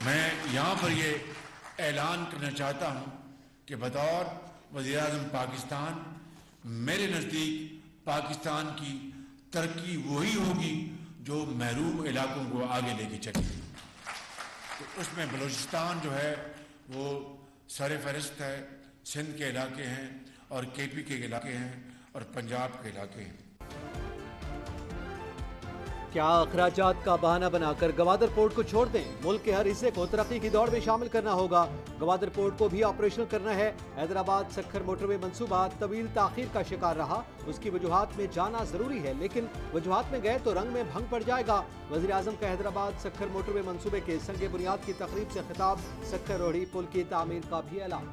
मैं यहाँ पर ये ऐलान करना चाहता हूँ कि बतौर वज़ीर-ए-आज़म पाकिस्तान, मेरे नज़दीक पाकिस्तान की तरक्की वही होगी जो महरूम इलाकों को आगे लेके चलेगी। तो उसमें बलूचिस्तान जो है वो सर फहरिस्त है, सिंध के इलाके हैं और KP के इलाके हैं और पंजाब के इलाके हैं। क्या अखराजात का बहाना बनाकर गवादर पोर्ट को छोड़ दें? मुल्क के हर हिस्से को तरक्की की दौड़ में शामिल करना होगा। गवादर पोर्ट को भी ऑपरेशनल करना है। हैदराबाद सक्खर मोटरवे मंसूबा तवील ताखीर का शिकार रहा। उसकी वजूहात में जाना जरूरी है, लेकिन वजूहात में गए तो रंग में भंग पड़ जाएगा। वज़ीर आज़म का हैदराबाद सक्खर मोटरवे मंसूबे के संग बुनियाद की तकरीब से खिताब। सक्खर रोहड़ी पुल की तामीर का भी ऐलान।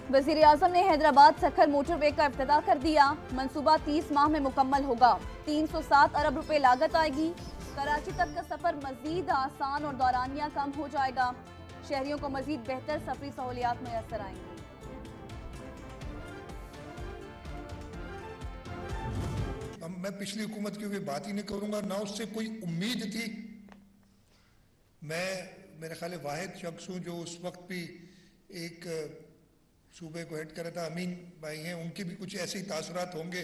वज़ीर आज़म ने हैदराबाद सक्खर मोटरवे का इफ्तिताह कर दिया। मंसूबा 30 माह में मुकम्मल होगा। 307 अरब रुपए लागत आएगी। कराची तक का सफर मजीद आसान और दौरानिया कम हो जाएगा। शहरियों को मजीद बेहतर सफरी सहूलियात मैसर आएंगी। मैं पिछली हुकूमत की कोई बात ही नहीं करूंगा, ना उससे कोई उम्मीद थी। मैं मेरे ख्याल वाहिद शख्स हूँ जो उस वक्त भी एक सूबे को हेड कर रहा था। अमीन भाई हैं, उनके भी कुछ ऐसे ही तासुरात होंगे,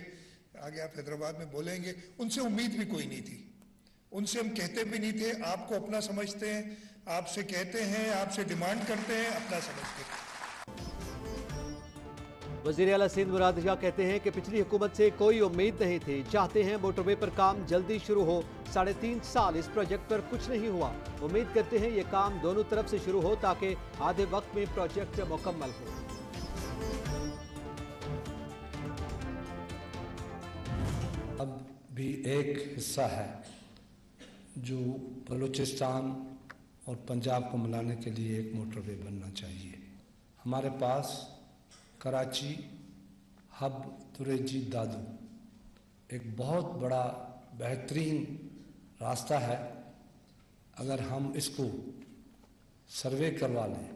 आगे आप हैदराबाद में बोलेंगे। उनसे उम्मीद भी कोई नहीं थी, उनसे हम कहते भी नहीं थे आपको अपना समझते हैं, आपसे कहते हैं, आपसे डिमांड करते हैं, अपना समझते हैं। वज़ीर आला सिंध मुराद शाह कहते हैं कि पिछली हुकूमत से कोई उम्मीद नहीं थी। चाहते हैं मोटरवे पर काम जल्दी शुरू हो। 3.5 साल इस प्रोजेक्ट पर कुछ नहीं हुआ। उम्मीद करते हैं ये काम दोनों तरफ से शुरू हो ताकि आधे वक्त में प्रोजेक्ट मुकम्मल हो। अब भी एक हिस्सा है जो बलूचिस्तान और पंजाब को मिलाने के लिए एक मोटरवे बनना चाहिए। हमारे पास कराची हब तुरेजी दादू एक बहुत बड़ा बेहतरीन रास्ता है। अगर हम इसको सर्वे करवा लें।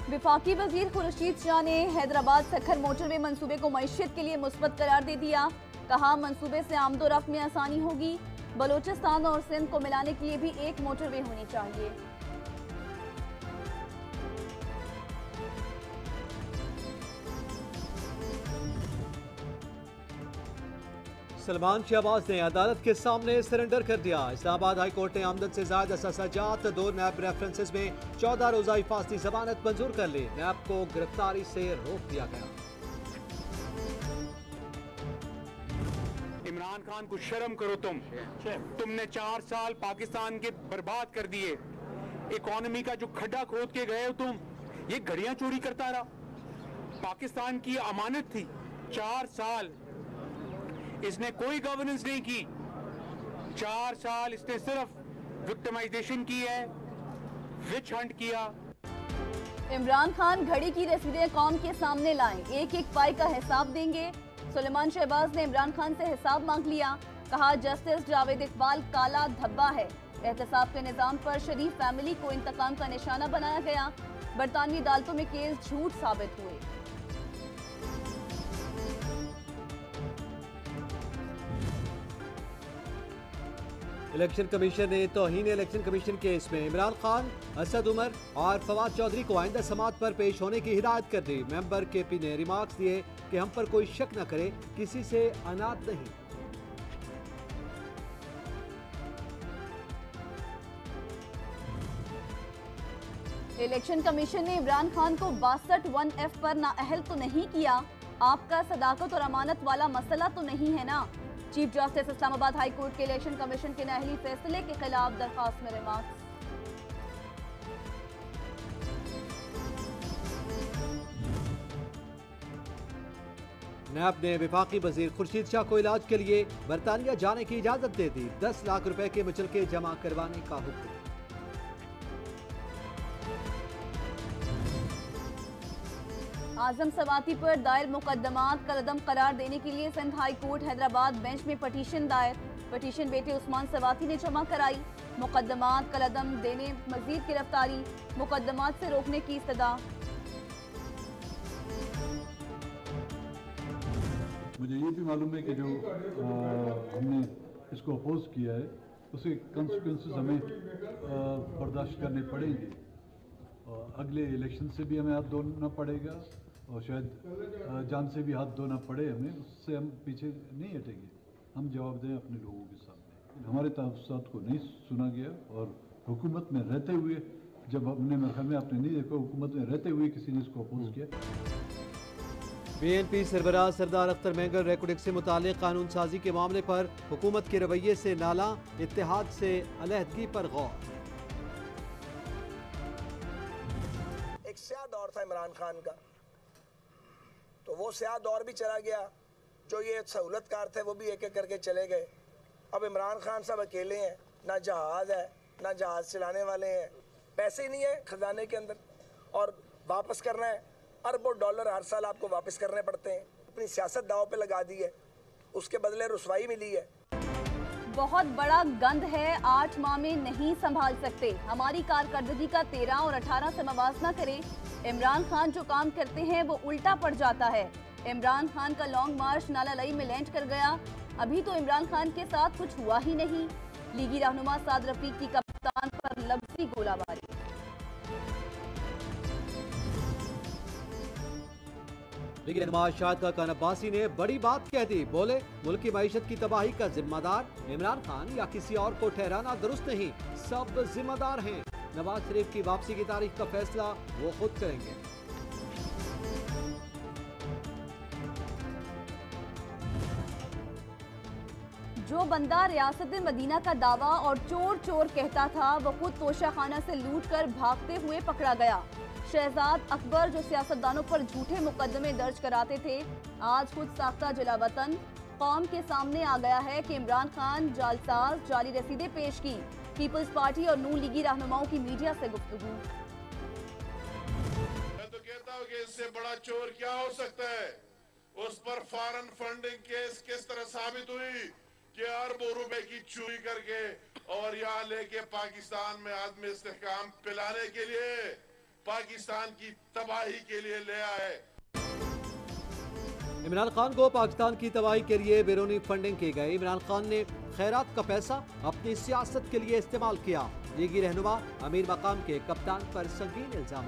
वफाकी वजीर खुर्शीद शाह ने हैदराबाद सक्खर मोटरवे मंसूबे को मईशत के लिए मुस्बत करार दे दिया। कहा मंसूबे से आमदोरफ्त में आसानी होगी। बलूचिस्तान और सिंध को मिलाने के लिए भी एक मोटरवे होनी चाहिए। सलमान शहबाज ने अदालत के सामने सरेंडर कर दिया। इस्लामाबाद हाई कोर्ट ने आमदन से ज्यादा असाजात 2 नैब रेफरेंसेस में 14 रोजा हिफाजती जमानत मंजूर कर ली। नैब को गिरफ्तारी से रोक दिया गया। इमरान खान को शर्म करो तुमने 4 साल पाकिस्तान के बर्बाद कर दिए। इकोनॉमी का जो खड्डा खोद के गए हो तुम, ये घड़ियां चोरी करता रहा। पाकिस्तान की अमानत थी 4 साल, इसने कोई गवर्नेंस नहीं की। 4 साल इसने सिर्फ विक्टिमाइजेशन की है, विच हंट किया। इमरान खान घड़ी की रसीदें कौम के सामने लाएं, एक एक पाई का हिसाब देंगे। सुलेमान शहबाज ने इमरान खान से हिसाब मांग लिया। कहा जस्टिस जावेद इकबाल काला धब्बा है। एहतसाब के निजाम पर शरीफ फैमिली को इंतकाम का निशाना बनाया गया। बरतानवी अदालतों में केस झूठ साबित हुए। इलेक्शन कमीशन ने तौहीन इलेक्शन कमीशन केस में इमरान खान, असद उमर और फवाद चौधरी को आइंदा समाअत पर पेश होने की हिदायत कर दी। मेंबर KP ने रिमार्क्स दिए कि हम पर कोई शक न करे, किसी से अनाथ नहीं। इलेक्शन कमीशन ने इमरान खान को 62(1)(f) पर नाअहल तो नहीं किया। आपका सदाकत और अमानत वाला मसला तो नहीं है ना। Chief justice Islamabad high court के इलेक्शन कमीशन के नाअहली फैसले के खिलाफ दरखास्त में रिमार्क्स। नैब ने वफाकी वजीर खुर्शीद शाह को इलाज के लिए बरतानिया जाने की इजाजत दे दी। 10 लाख रुपए के मुचलके जमा करवाने का हुक्म। आजम सवाती पर दायर मुकदमात कलअदम करार देने के लिए Sindh high court Hyderabad bench में पटिशन दायर। पटिशन बेटे उस्मान सवाती ने जमा कराई। मुकदमात कलअदम देने, मजीद गिरफ्तारी, मुकदमात से रोकने की इस्तदा। मुझे ये भी मालूम है कि जो हमने इसको अपोज किया है उसके कंसिक्वेंसेस हमें बर्दाश्त करने पड़ेंगे और अगले इलेक्शन से भी हमें हाथ धोना पड़ेगा और शायद जान से भी हाथ धोना पड़े हमें, उससे हम पीछे नहीं हटेंगे। हम जवाब दें अपने लोगों के सामने। हमारे तहफ़्फ़ुज़ात को नहीं सुना गया और हुकूमत में रहते हुए जब हमने मरहल में आपने नहीं देखा, हुकूमत में रहते हुए किसी ने इसको अपोज किया। BNP सरबराह सरदार अख्तर मेंगल रेकॉर्डिंग से मुतालिक कानून साजी के मामले पर हुकूमत के रवैये से नाला, इत्तेहाद से अलहदगी पर गौर। एक स्याह दौर था इमरान खान का, तो वो स्याह दौर भी चला गया। जो ये सहूलतकार थे वो भी एक एक करके चले गए। अब इमरान खान साहब अकेले हैं, ना जहाज है ना जहाज चलाने वाले हैं, पैसे ही नहीं है खजाने के अंदर, और वापस करना है अरबों डॉलर हर साल आपको वापस करने पड़ते हैं। अपनी सियासत दांव पे लगा दी है, उसके बदले रुसवाई मिली है। बहुत बड़ा गंद है, 8 माह में नहीं संभाल सकते। हमारी कारकर्दगी का 13 और 18 से मवाजना करें। इमरान खान जो काम करते हैं वो उल्टा पड़ जाता है। इमरान खान का लॉन्ग मार्च नालालई में लैंड कर गया। अभी तो इमरान खान के साथ कुछ हुआ ही नहीं। लीगी रहनुमा साद रफीक की कप्तान पर लफ्जी गोलाबारी। लीगी रहनुमा शाहिद खान अब्बासी ने बड़ी बात कह दी। बोले, मुल्क की मईशत की तबाही का जिम्मेदार इमरान खान या किसी और को ठहराना दुरुस्त नहीं, सब जिम्मेदार हैं। नवाज शरीफ की वापसी की तारीख का फैसला वो खुद करेंगे। जो बंदा रियासत मदीना का दावा और चोर चोर कहता था, वो खुद तोशाखाना से लूट कर भागते हुए पकड़ा गया। शहजाद अकबर जो सियासतदानों पर झूठे मुकदमे दर्ज कराते थे, आज खुद साख्ता जलावतन कौम के सामने आ गया है कि इमरान खान जालसाज, जाली रसीदें पेश की। पीपल्स पार्टी और नून लीगी रहनुमाओं की मीडिया से गुफ्तगू। मैं तो कहता हूँ कि इससे बड़ा चोर क्या हो सकता है। उस पर फॉरेन फंडिंग केस किस तरह साबित हुई कि अरबों रुपए की चोरी करके और यहाँ लेके पाकिस्तान में आदमी इस्तेहकाम पिलाने के लिए, पाकिस्तान की तबाही के लिए ले आए। इमरान खान को पाकिस्तान की तबाही के लिए बैरूनी फंडिंग की गई। इमरान खान ने खैरात का पैसा अपनी सियासत के लिए इस्तेमाल किया। लीगी रहनुमा अमीर मकाम के कप्तान पर संगीन इल्जाम।